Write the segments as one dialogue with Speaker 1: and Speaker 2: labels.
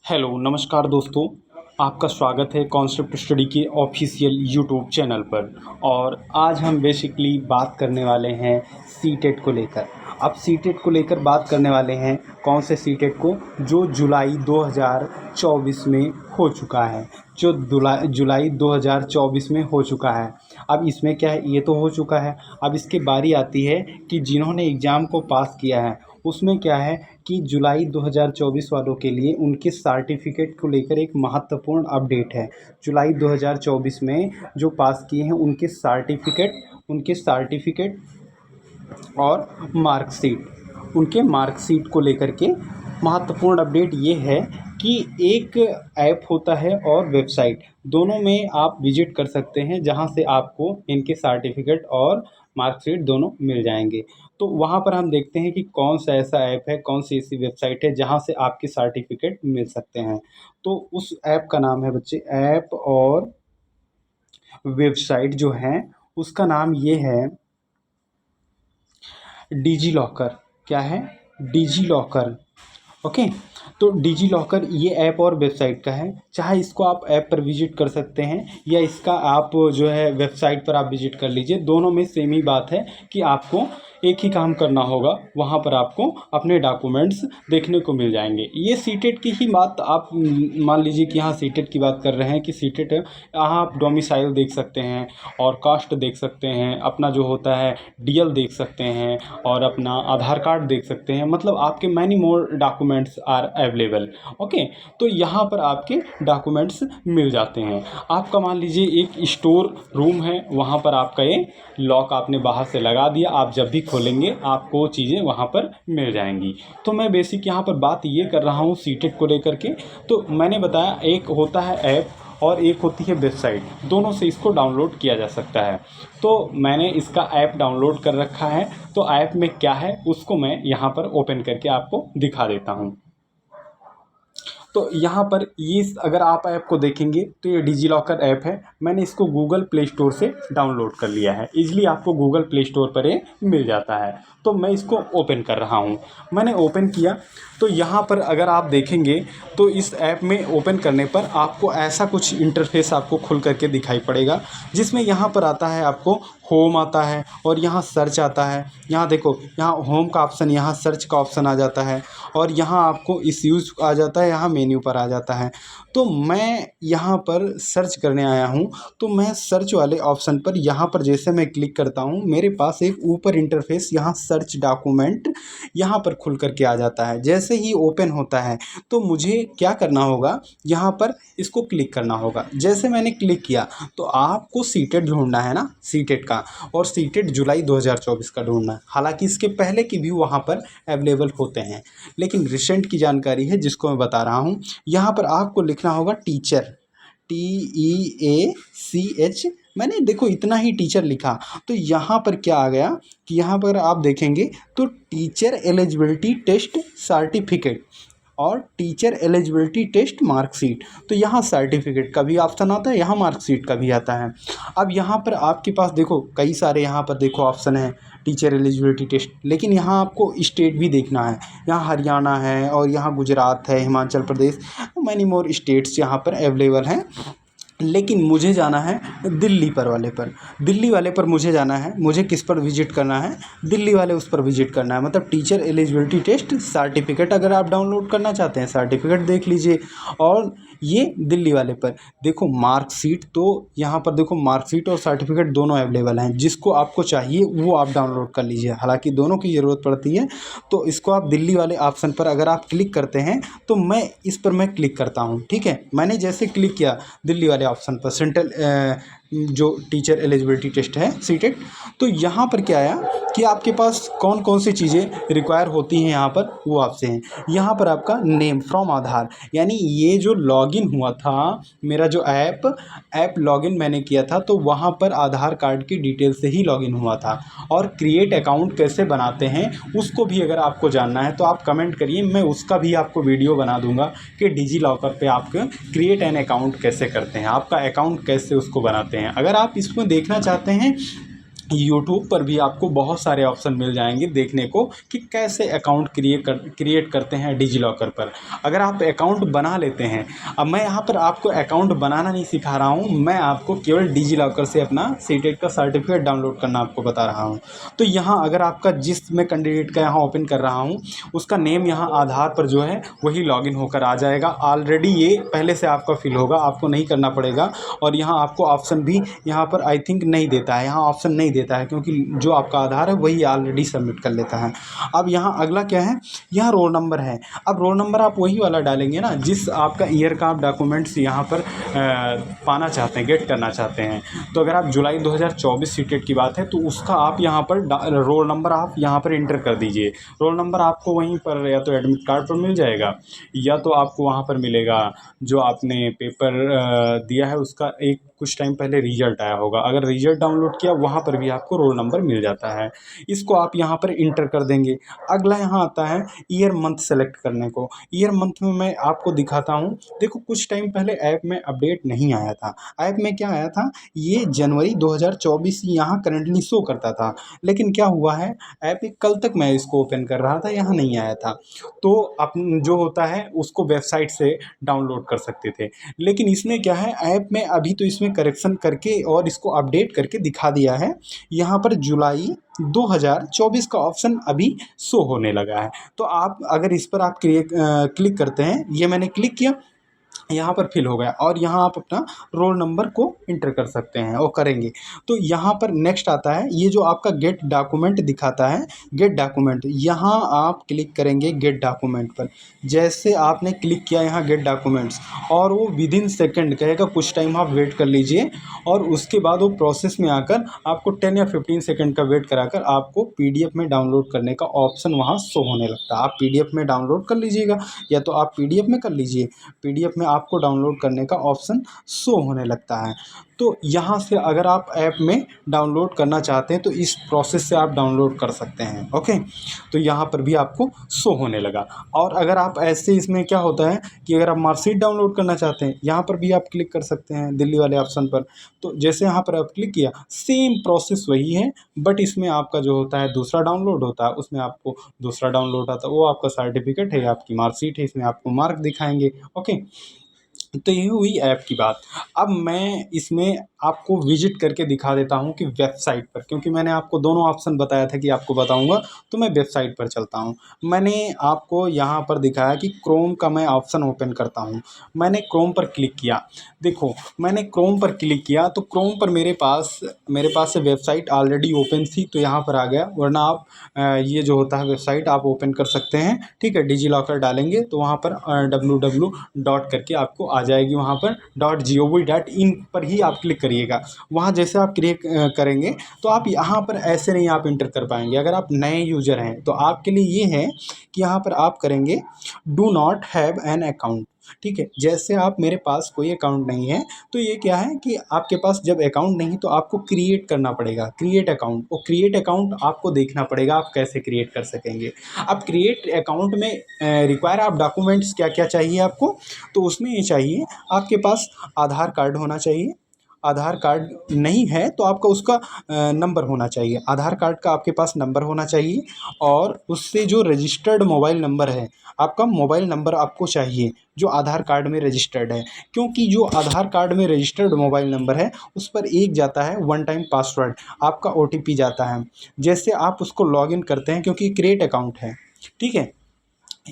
Speaker 1: Hello नमस्कार दोस्तों। आपका स्वागत है कॉन्सेप्ट स्टडी के ऑफिशियल यूट्यूब चैनल पर। और आज हम बेसिकली बात करने वाले हैं सीटेट को लेकर। अब सीटेट को लेकर बात करने वाले हैं कौन से सीटेट को, जो जुलाई 2024 में हो चुका है, जो जुलाई 2024 में हो चुका है। अब इसमें क्या है, ये तो हो चुका है। अब इसके बारी आती है कि जिन्होंने एग्ज़ाम को पास किया है उसमें क्या है कि जुलाई 2024 वालों के लिए उनके सर्टिफिकेट को लेकर एक महत्वपूर्ण अपडेट है। जुलाई 2024 में जो पास किए हैं उनके सर्टिफिकेट और उनके मार्कशीट को लेकर के महत्वपूर्ण अपडेट ये है कि एक ऐप होता है और वेबसाइट, दोनों में आप विजिट कर सकते हैं जहां से आपको इनके सर्टिफिकेट और मार्कशीट दोनों मिल जाएंगे। तो वहां पर हम देखते हैं कि कौन सा ऐसा ऐप है, कौन सी ऐसी वेबसाइट है जहां से आपके सर्टिफिकेट मिल सकते हैं। तो उस ऐप का नाम है बच्चे, ऐप और वेबसाइट जो है उसका नाम ये है डिजी लॉकर। क्या है? Digi locker. ओके। तो डिजी लॉकर ये ऐप और वेबसाइट का है। चाहे इसको आप ऐप पर विजिट कर सकते हैं या इसका आप जो है वेबसाइट पर आप विजिट कर लीजिए, दोनों में सेम ही बात है कि आपको एक ही काम करना होगा। वहाँ पर आपको अपने डॉक्यूमेंट्स देखने को मिल जाएंगे। ये सीटेट की ही बात आप मान लीजिए कि यहाँ सीटेट की बात कर रहे हैं कि सीटेट यहाँ आप डोमिसाइल देख सकते हैं और कास्ट देख सकते हैं, अपना जो होता है डीएल देख सकते हैं और अपना आधार कार्ड देख सकते हैं। मतलब आपके many more documents are available. Okay. तो यहाँ पर आपके डॉक्यूमेंट्स मिल जाते हैं। आपका मान लीजिए एक स्टोर रूम है, वहाँ पर आपका ये लॉक आपने बाहर से लगा दिया, आप जब भी खोलेंगे आपको चीज़ें वहाँ पर मिल जाएंगी। तो मैं बेसिक यहाँ पर बात ये कर रहा हूँ सीटेट को लेकर के। तो मैंने बताया एक होता है ऐप और एक होती है वेबसाइट, दोनों से इसको डाउनलोड किया जा सकता है। तो मैंने इसका ऐप डाउनलोड कर रखा है। तो ऐप में क्या है उसको मैं यहाँ पर ओपन करके आपको दिखा देता हूँ। तो यहाँ पर ये अगर आप ऐप को देखेंगे तो ये डिजी लॉकर ऐप है। मैंने इसको गूगल प्ले स्टोर से डाउनलोड कर लिया है। ईज़िली आपको गूगल प्ले स्टोर पर ये मिल जाता है। तो मैं इसको ओपन कर रहा हूँ। मैंने ओपन किया तो यहाँ पर अगर आप देखेंगे तो इस ऐप में ओपन करने पर आपको ऐसा कुछ इंटरफेस आपको खुल करके दिखाई पड़ेगा, जिसमें यहाँ पर आता है आपको होम आता है और यहाँ सर्च आता है। यहाँ देखो, यहाँ होम का ऑप्शन, यहाँ सर्च का ऑप्शन आ जाता है और यहाँ आपको इश्यूज आ जाता है, यहाँ मेन्यू पर आ जाता है। तो मैं यहाँ पर सर्च करने आया हूँ। तो मैं सर्च वाले ऑप्शन पर यहाँ पर जैसे मैं क्लिक करता हूँ, मेरे पास एक ऊपर इंटरफेस यहाँ सर्च डॉक्यूमेंट यहाँ पर खुल करके आ जाता है। जैसे ही ओपन होता है तो मुझे क्या करना होगा, यहाँ पर इसको क्लिक करना होगा। जैसे मैंने क्लिक किया तो आपको सीटेट ढूंढना है ना, सीटेट का, और सीटेट जुलाई 2024 का ढूंढना है। हालांकि इसके पहले की भी वहाँ पर अवेलेबल होते हैं, लेकिन रिसेंट की जानकारी है जिसको मैं बता रहा हूँ। यहाँ पर आपको लिखना होगा टीचर, TEACH। मैंने देखो इतना ही टीचर लिखा। तो यहाँ पर क्या आ गया कि यहाँ पर आप देखेंगे तो टीचर एलिजिबिलिटी टेस्ट सर्टिफिकेट और टीचर एलिजिबिलिटी टेस्ट मार्कशीट। तो यहाँ सर्टिफिकेट का भी ऑप्शन आता है, यहाँ मार्कशीट का भी आता है। अब यहाँ पर आपके पास देखो कई सारे यहाँ पर देखो ऑप्शन है टीचर एलिजिबिलिटी टेस्ट, लेकिन यहाँ आपको स्टेट भी देखना है। यहाँ हरियाणा है और यहाँ गुजरात है, Himachal Pradesh, many more states यहाँ पर अवेलेबल हैं। लेकिन मुझे जाना है दिल्ली वाले पर मुझे जाना है। मुझे किस पर विजिट करना है? दिल्ली वाले उस पर विजिट करना है। मतलब टीचर एलिजिबिलिटी टेस्ट सर्टिफिकेट अगर आप डाउनलोड करना चाहते हैं, सर्टिफिकेट देख लीजिए। और ये दिल्ली वाले पर देखो मार्कशीट, तो यहाँ पर देखो मार्कशीट और सर्टिफिकेट दोनों अवेलेबल हैं। जिसको आपको चाहिए वो आप डाउनलोड कर लीजिए। हालांकि दोनों की ज़रूरत पड़ती है। तो इसको आप दिल्ली वाले ऑप्शन पर अगर आप क्लिक करते हैं तो मैं इस पर मैं क्लिक करता हूँ। ठीक है, मैंने जैसे क्लिक किया दिल्ली वाले ऑप्शन पर, सेंट्रल जो टीचर एलिजिबिलिटी टेस्ट है सीटेट, तो यहाँ पर क्या आया कि आपके पास कौन कौन सी चीज़ें रिक्वायर होती हैं यहाँ पर वो आपसे हैं। यहाँ पर आपका नेम फ्रॉम आधार, यानी ये जो लॉगिन हुआ था मेरा जो ऐप लॉगिन मैंने किया था, तो वहाँ पर आधार कार्ड की डिटेल से ही लॉगिन हुआ था। और क्रिएट अकाउंट कैसे बनाते हैं उसको भी अगर आपको जानना है तो आप कमेंट करिए, मैं उसका भी आपको वीडियो बना दूंगा कि डिजी लॉकर पे आप क्रिएट एन अकाउंट कैसे करते हैं, आपका अकाउंट कैसे उसको बनाते हैं। अगर आप इसमें देखना चाहते हैं यूट्यूब पर भी आपको बहुत सारे ऑप्शन मिल जाएंगे देखने को कि कैसे अकाउंट क्रिएट करते हैं डिजी लॉकर पर। अगर आप अकाउंट बना लेते हैं, अब मैं यहाँ पर आपको अकाउंट बनाना नहीं सिखा रहा हूँ, मैं आपको केवल डिजी लॉकर से अपना सीटेट का सर्टिफिकेट डाउनलोड करना आपको बता रहा हूँ। तो यहाँ अगर आपका जिस मैं कैंडिडेट का यहाँ ओपन कर रहा हूँ उसका नेम यहाँ आधार पर जो है वही लॉगिन होकर आ जाएगा। ऑलरेडी ये पहले से आपका फिल होगा, आपको नहीं करना पड़ेगा। और यहाँ आपको ऑप्शन भी यहाँ पर आई थिंक नहीं देता है, यहाँ ऑप्शन नहीं देता है क्योंकि जो आपका आधार है वही ऑलरेडी सबमिट कर लेता है। अब यहाँ अगला क्या है, यहाँ रोल नंबर है। अब रोल नंबर आप वही वाला डालेंगे ना जिस आपका ईयर का आप डॉक्यूमेंट्स यहाँ पर पाना चाहते हैं, गेट करना चाहते हैं। तो अगर आप जुलाई 2024 सीटेट की बात है तो उसका आप यहाँ पर रोल नंबर आप यहाँ पर इंटर कर दीजिए। रोल नंबर आपको वहीं पर या तो एडमिट कार्ड पर मिल जाएगा या तो आपको वहाँ पर मिलेगा जो आपने पेपर दिया है उसका एक कुछ टाइम पहले रिजल्ट आया होगा। अगर रिजल्ट डाउनलोड किया वहाँ पर भी आपको रोल नंबर मिल जाता है। इसको आप यहाँ पर इंटर कर देंगे। अगला यहाँ आता है ईयर मंथ सेलेक्ट करने को। ईयर मंथ में मैं आपको दिखाता हूँ। देखो कुछ टाइम पहले ऐप में अपडेट नहीं आया था। ऐप में क्या आया था, ये जनवरी 2024 यहाँ करंटली शो करता था। लेकिन क्या हुआ है, ऐप कल तक मैं इसको ओपन कर रहा था, यहाँ नहीं आया था। तो अपन जो होता है उसको वेबसाइट से डाउनलोड कर सकते थे। लेकिन इसमें क्या है, ऐप में अभी तो इसमें करेक्शन करके और इसको अपडेट करके दिखा दिया है। यहाँ पर जुलाई 2024 का ऑप्शन अभी शो होने लगा है। तो आप अगर इस पर आप क्लिक करते हैं, ये मैंने क्लिक किया, यहाँ पर फिल हो गया और यहाँ आप अपना रोल नंबर को इंटर कर सकते हैं और करेंगे। तो यहाँ पर नेक्स्ट आता है, ये जो आपका गेट डॉक्यूमेंट दिखाता है, गेट डॉक्यूमेंट, यहाँ आप क्लिक करेंगे गेट डॉक्यूमेंट पर। जैसे आपने क्लिक किया यहाँ गेट डॉक्यूमेंट्स, और वो विदिन सेकंड कहेगा, कुछ टाइम आप वेट कर लीजिए और उसके बाद वो प्रोसेस में आकर आपको 10 या 15 सेकंड का वेट कराकर आपको पीडीएफ में डाउनलोड करने का ऑप्शन वहाँ शो होने लगता है। आप पीडीएफ में डाउनलोड कर लीजिएगा या तो आप पीडीएफ में कर लीजिए, पीडीएफ में आपको डाउनलोड करने का ऑप्शन शो होने लगता है। तो यहाँ से अगर आप ऐप में डाउनलोड करना चाहते हैं तो इस प्रोसेस से आप डाउनलोड कर सकते हैं। ओके, तो यहाँ पर भी आपको शो होने लगा। और अगर आप ऐसे, इसमें क्या होता है कि अगर आप मार्कशीट डाउनलोड करना चाहते हैं, यहाँ पर भी आप क्लिक कर सकते हैं दिल्ली वाले ऑप्शन पर। तो जैसे यहाँ पर आप क्लिक किया, सेम प्रोसेस वही है, बट इसमें आपका जो होता है दूसरा डाउनलोड होता है, उसमें आपको दूसरा डाउनलोड आता है, वो आपका सर्टिफिकेट है, आपकी मार्कशीट है, इसमें आपको मार्क दिखाएंगे। ओके, तो ये हुई ऐप की बात। अब मैं इसमें आपको विजिट करके दिखा देता हूँ कि वेबसाइट पर, क्योंकि मैंने आपको दोनों ऑप्शन बताया था कि आपको बताऊँगा, तो मैं वेबसाइट पर चलता हूँ। मैंने आपको यहाँ पर दिखाया कि क्रोम का मैं ऑप्शन ओपन करता हूँ। मैंने क्रोम पर क्लिक किया, देखो मैंने क्रोम पर क्लिक किया तो क्रोम पर मेरे पास से वेबसाइट ऑलरेडी ओपन थी, तो यहाँ पर आ गया। वरना आप ये जो होता है वेबसाइट आप ओपन कर सकते हैं, ठीक है। डिजी लॉकर डालेंगे तो वहाँ पर www डॉट करके आपको आ जाएगी, वहाँ पर .gov.in पर ही आप क्लिक करिएगा। वहाँ जैसे आप क्लिक करेंगे तो आप यहाँ पर ऐसे नहीं आप इंटर कर पाएंगे। अगर आप नए यूज़र हैं तो आपके लिए ये है कि यहाँ पर आप करेंगे do not have an account, ठीक है। जैसे आप, मेरे पास कोई अकाउंट नहीं है, तो ये क्या है कि आपके पास जब अकाउंट नहीं तो आपको क्रिएट करना पड़ेगा, क्रिएट अकाउंट। और क्रिएट अकाउंट आपको देखना पड़ेगा आप कैसे क्रिएट कर सकेंगे। अब क्रिएट अकाउंट में रिक्वायर आप डॉक्यूमेंट्स क्या क्या चाहिए आपको, तो उसमें ये चाहिए आपके पास आधार कार्ड होना चाहिए। आधार कार्ड नहीं है तो आपका उसका नंबर होना चाहिए, आधार कार्ड का आपके पास नंबर होना चाहिए। और उससे जो रजिस्टर्ड मोबाइल नंबर है, आपका मोबाइल नंबर आपको चाहिए जो आधार कार्ड में रजिस्टर्ड है। क्योंकि जो आधार कार्ड में रजिस्टर्ड मोबाइल नंबर है उस पर एक जाता है वन टाइम पासवर्ड, आपका ओटीपी जाता है। जैसे आप उसको लॉगिन करते हैं, क्योंकि क्रिएट अकाउंट है, ठीक है,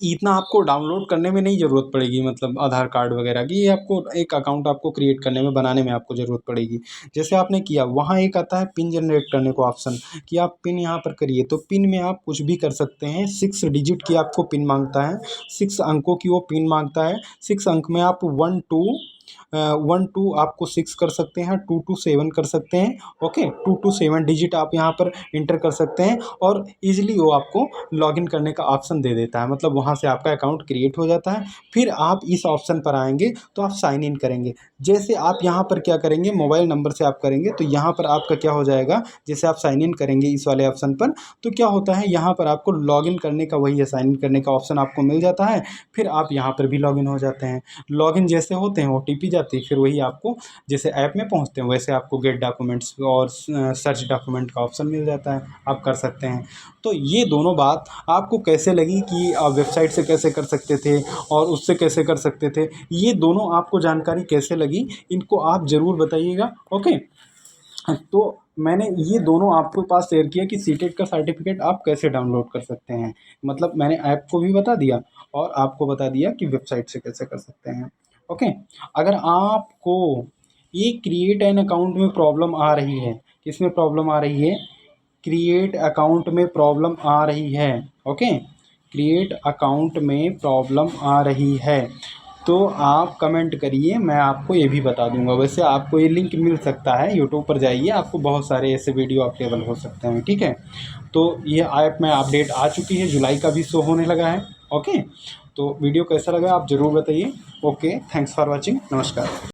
Speaker 1: इतना आपको डाउनलोड करने में नहीं ज़रूरत पड़ेगी, मतलब आधार कार्ड वगैरह की। ये आपको एक अकाउंट आपको क्रिएट करने में, बनाने में आपको ज़रूरत पड़ेगी। जैसे आपने किया, वहाँ एक आता है पिन जनरेट करने को ऑप्शन, कि आप पिन यहाँ पर करिए। तो पिन में आप कुछ भी कर सकते हैं। 6 डिजिट की आपको पिन मांगता है, 6 अंकों की वो पिन मांगता है। 6 अंक में आप 1 2 आपको 6 कर सकते हैं, 2 2 7 कर सकते हैं। ओके, 2 2 7 डिजिट आप यहाँ पर इंटर कर सकते हैं और इजीली वो आपको लॉगिन करने का ऑप्शन दे देता है। मतलब वहाँ से आपका अकाउंट क्रिएट हो जाता है। फिर आप इस ऑप्शन पर आएंगे तो आप साइन इन करेंगे। जैसे आप यहाँ पर क्या करेंगे, मोबाइल नंबर से आप करेंगे तो यहाँ पर आपका क्या हो जाएगा, जैसे आप साइन इन करेंगे इस वाले ऑप्शन पर, तो क्या होता है यहाँ पर आपको लॉगिन करने का, वही है साइन इन करने का ऑप्शन आपको मिल जाता है। फिर आप यहाँ पर भी लॉगिन हो जाते हैं। लॉगिन जैसे होते हैं, OTP जाती है, फिर वही आपको जैसे ऐप में पहुंचते हैं वैसे आपको गेट डॉक्यूमेंट्स और सर्च डॉक्यूमेंट का ऑप्शन मिल जाता है, आप कर सकते हैं। तो ये दोनों बात आपको कैसे लगी कि आप वेबसाइट से कैसे कर सकते थे और उससे कैसे कर सकते थे, ये दोनों आपको जानकारी कैसे लगी, इनको आप ज़रूर बताइएगा। ओके, तो मैंने ये दोनों आपके पास शेयर किया कि सीटेट का सर्टिफिकेट आप कैसे डाउनलोड कर सकते हैं। मतलब मैंने ऐप को भी बता दिया और आपको बता दिया कि वेबसाइट से कैसे कर सकते हैं। ओके, अगर आपको ये क्रिएट एन अकाउंट में प्रॉब्लम आ रही है, किसमें प्रॉब्लम आ रही है, क्रिएट अकाउंट में प्रॉब्लम आ रही है, ओके, क्रिएट अकाउंट में प्रॉब्लम आ रही है, तो आप कमेंट करिए, मैं आपको ये भी बता दूंगा। वैसे आपको ये लिंक मिल सकता है, यूट्यूब पर जाइए, आपको बहुत सारे ऐसे वीडियो अवेलेबल हो सकते हैं, ठीक है। तो ये ऐप में अपडेट आ चुकी है, जुलाई का भी शो होने लगा है। ओके, तो वीडियो कैसा लगा आप ज़रूर बताइए। ओके, थैंक्स फॉर वॉचिंग, नमस्कार।